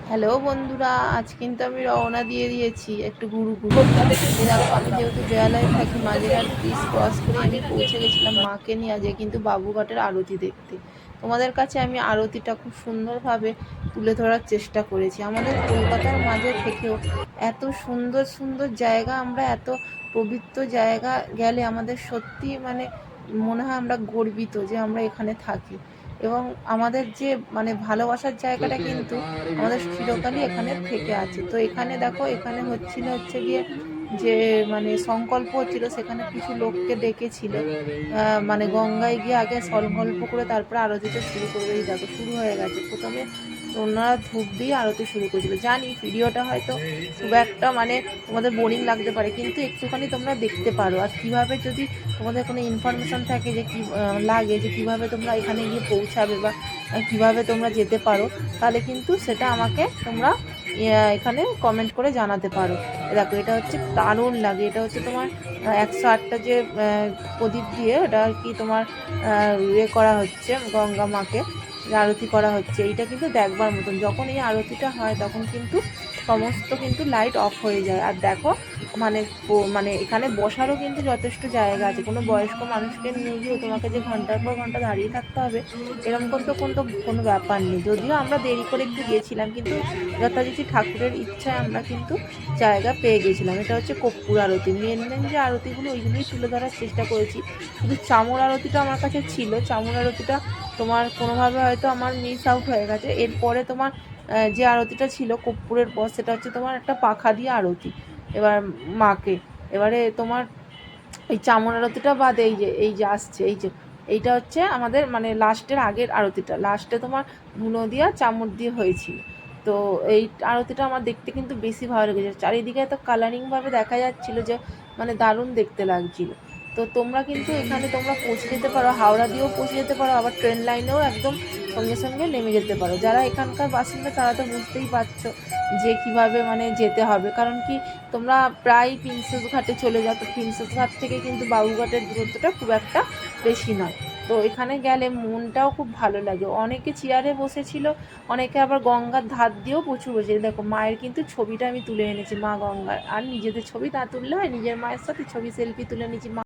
Hello বন্ধুরা, আজ কিন্তু আমি রওনা দিয়ে দিয়েছি একটু ঘুরু। এই দেখো, আমি যেহেতু বেহালায় থাকি, মাঝেরহাট ব্রিজ ক্রস করে আমি পৌঁছে গেছিলাম মাকে নিয়ে আজকে কিন্তু বাবুঘাটের আরতি দেখতে। তোমাদের কাছে আমি আরতিটা খুব সুন্দরভাবে তুলে ধরার চেষ্টা করেছি। আমাদের কলকাতার মাঝে থেকেও এত সুন্দর সুন্দর জায়গা, আমরা এত পবিত্র জায়গা গেলে আমাদের সত্যি মানে মনে হয় আমরা গর্বিত যে আমরা এখানে থাকি। এবং আমাদের যে মানে ভালোবাসার জায়গাটা কিন্তু আমাদের চিরকালই এখানে থেকে আছে। তো এখানে দেখো, এখানে হচ্ছে গিয়ে যে মানে সংকল্প হচ্ছিল, সেখানে কিছু লোককে ডেকেছিল। মানে গঙ্গায় গিয়ে আগে সংকল্প করে তারপরে আরতিটা শুরু করবে। এই দেখো শুরু হয়ে গেছে। প্রথমে ওনারা ধূপ দিয়ে আরতি শুরু করেছিল। জানি ভিডিওটা হয়তো খুব একটা মানে তোমাদের বোরিং লাগতে পারে, কিন্তু একটুখানি তোমরা দেখতে পারো। আর কিভাবে যদি তোমাদের কোনো ইনফরমেশন থাকে যে কি লাগে যে কিভাবে তোমরা এখানে গিয়ে পৌঁছাবে বা কিভাবে তোমরা যেতে পারো, তাহলে কিন্তু সেটা আমাকে তোমরা এখানে কমেন্ট করে জানাতে পারো। দেখো, এটা হচ্ছে দারুণ লাগে। এটা হচ্ছে তোমার 108টা যে প্রদীপ দিয়ে ওটা আর কি তোমার ইয়ে করা হচ্ছে, গঙ্গা মাকে আরতি করা হচ্ছে। এইটা কিন্তু দেখবার মতন। যখন এই আরতিটা হয় তখন কিন্তু সমস্ত কিন্তু লাইট অফ হয়ে যায়। আর দেখো, মানে মানে এখানে বসারও কিন্তু যথেষ্ট জায়গা আছে। কোনো বয়স্ক মানুষকে নিয়ে গিয়েও তোমাকে যে ঘন্টার পর ঘন্টা দাঁড়িয়ে থাকতে হবে এরকম কিন্তু কোনো ব্যাপার নেই। যদিও আমরা দেরি করে একটু গেছিলাম, কিন্তু যথারীতি ঠাকুরের ইচ্ছায় আমরা কিন্তু জায়গা পেয়ে গেছিলাম। এটা হচ্ছে কর্পূর আরতি। মেন মেন যে আরতিগুলো ওইগুলোই তুলে ধরার চেষ্টা করেছি। শুধু চামর আরতিটা আমার কাছে ছিল। চামর আরতিটা তোমার কোনোভাবে হয়তো আমার মিস আউট হয়ে গেছে। এরপরে তোমার যে আরতিটা ছিল কর্পূরের পর, সেটা হচ্ছে তোমার একটা পাখা দিয়ে আরতি এবার মাকে। এবারে তোমার এই চামর আরতিটা বাদে এই যে আসছে, এইটা হচ্ছে আমাদের মানে লাস্টের আগের আরতিটা। লাস্টে তোমার ধুনো দিয়া চামর দিয়ে হয়েছিল। তো এই আরতিটা আমার দেখতে কিন্তু বেশি ভালো লেগেছে। চারিদিকে এত কালারিংভাবে দেখা যাচ্ছিল যে মানে দারুণ দেখতে লাগছিল। তো তোমরা কিন্তু এখানে তোমরা পৌঁছে যেতে পারো, হাওড়া দিয়েও পৌঁছে যেতে পারো, আবার ট্রেন লাইনেও একদম সঙ্গে সঙ্গে নেমে যেতে পারো। যারা এখানকার বাসিন্দা তারা তো বুঝতেই পারছো যে কিভাবে মানে যেতে হবে। কারণ কি, তোমরা প্রায় প্রিন্সেস ঘাটে চলে যাও, তো প্রিন্সেস ঘাট থেকে কিন্তু বাবুঘাটের দূরত্বটা খুব একটা বেশি নয়। তো এখানে গেলে মনটাও খুব ভালো লাগে। অনেকে চেয়ারে বসেছিল, অনেকে আবার গঙ্গার ধার দিয়েও প্রচুর বসেছে। দেখো, মায়ের কিন্তু ছবিটা আমি তুলে এনেছি, মা গঙ্গার। আর নিজেদের ছবি না তুললে হয়, নিজের মায়ের সাথে ছবি সেলফি তুলে নিয়েছি।